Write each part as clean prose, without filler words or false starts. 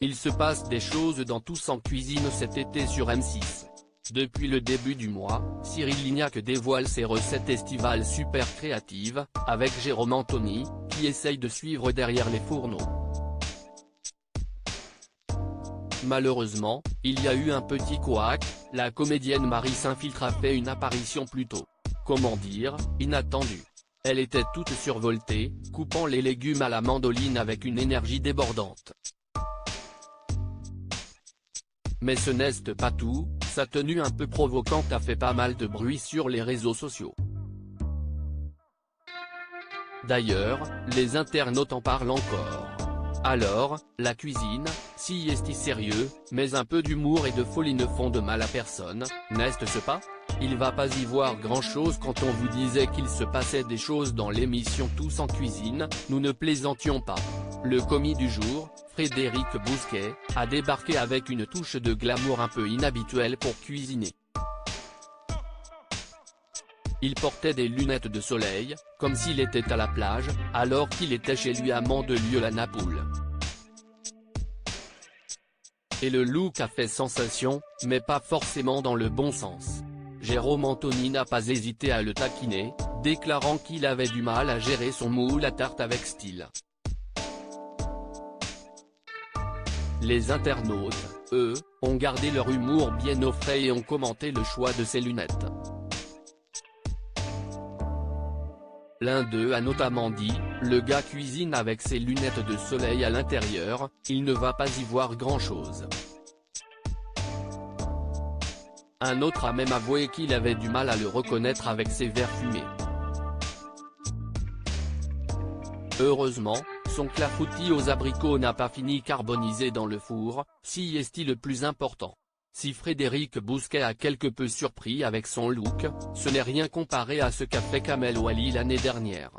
Il se passe des choses dans Tous en cuisine cet été sur M6. Depuis le début du mois, Cyril Lignac dévoile ses recettes estivales super créatives, avec Jérôme Anthony, qui essaye de suivre derrière les fourneaux. Malheureusement, il y a eu un petit couac, la comédienne Marie s'infiltre a fait une apparition plutôt, comment dire, inattendue. Elle était toute survoltée, coupant les légumes à la mandoline avec une énergie débordante. Mais ce n'est pas tout, sa tenue un peu provocante a fait pas mal de bruit sur les réseaux sociaux. D'ailleurs, les internautes en parlent encore. Alors, la cuisine, si est sérieux, mais un peu d'humour et de folie ne font de mal à personne, n'est-ce pas? Il va pas y voir grand-chose quand on vous disait qu'il se passait des choses dans l'émission Tous en cuisine, nous ne plaisantions pas. Le commis du jour, Frédéric Bousquet, a débarqué avec une touche de glamour un peu inhabituelle pour cuisiner. Il portait des lunettes de soleil, comme s'il était à la plage, alors qu'il était chez lui à Mandelieu-la-Napoule. Et le look a fait sensation, mais pas forcément dans le bon sens. Jérôme Anthony n'a pas hésité à le taquiner, déclarant qu'il avait du mal à gérer son moule à tarte avec style. Les internautes, eux, ont gardé leur humour bien au frais et ont commenté le choix de ses lunettes. L'un d'eux a notamment dit, le gars cuisine avec ses lunettes de soleil à l'intérieur, il ne va pas y voir grand-chose. Un autre a même avoué qu'il avait du mal à le reconnaître avec ses verres fumés. Heureusement, son clafoutis aux abricots n'a pas fini carbonisé dans le four, si est-il le plus important. Si Frédéric Bousquet a quelque peu surpris avec son look, ce n'est rien comparé à ce qu'a fait Kamel Ouali l'année dernière.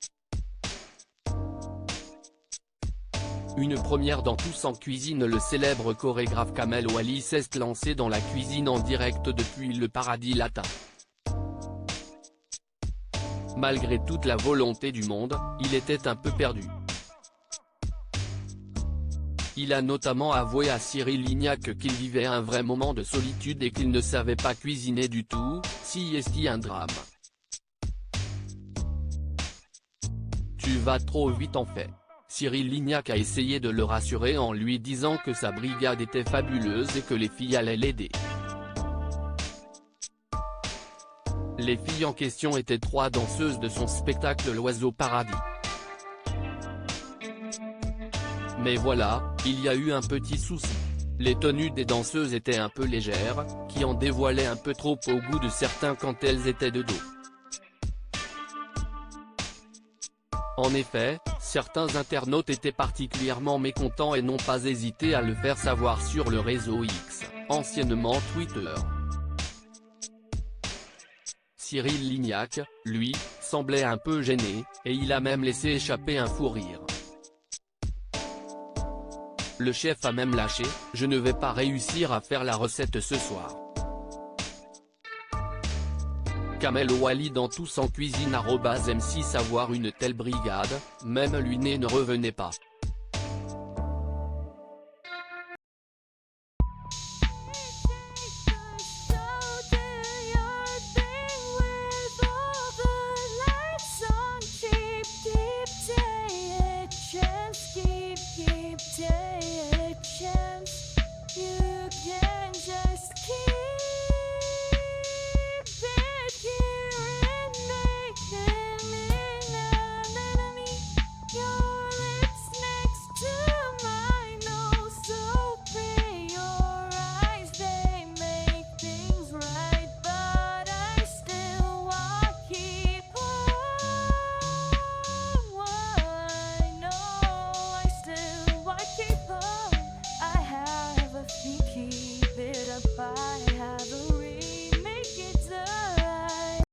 Une première dans Tous en cuisine, le célèbre chorégraphe Kamel Ouali s'est lancé dans la cuisine en direct depuis le Paradis Latin. Malgré toute la volonté du monde, il était un peu perdu. Il a notamment avoué à Cyril Lignac qu'il vivait un vrai moment de solitude et qu'il ne savait pas cuisiner du tout, si est un drame. Tu vas trop vite en fait. Cyril Lignac a essayé de le rassurer en lui disant que sa brigade était fabuleuse et que les filles allaient l'aider. Les filles en question étaient 3 danseuses de son spectacle L'Oiseau Paradis. Mais voilà, il y a eu un petit souci. Les tenues des danseuses étaient un peu légères, qui en dévoilaient un peu trop au goût de certains quand elles étaient de dos. En effet, certains internautes étaient particulièrement mécontents et n'ont pas hésité à le faire savoir sur le réseau X, anciennement Twitter. Cyril Lignac, lui, semblait un peu gêné, et il a même laissé échapper un fou rire. Le chef a même lâché, « Je ne vais pas réussir à faire la recette ce soir ». Kamel Ouali dans Tous en cuisine @M6 avoir une telle brigade, même lui ne revenait pas.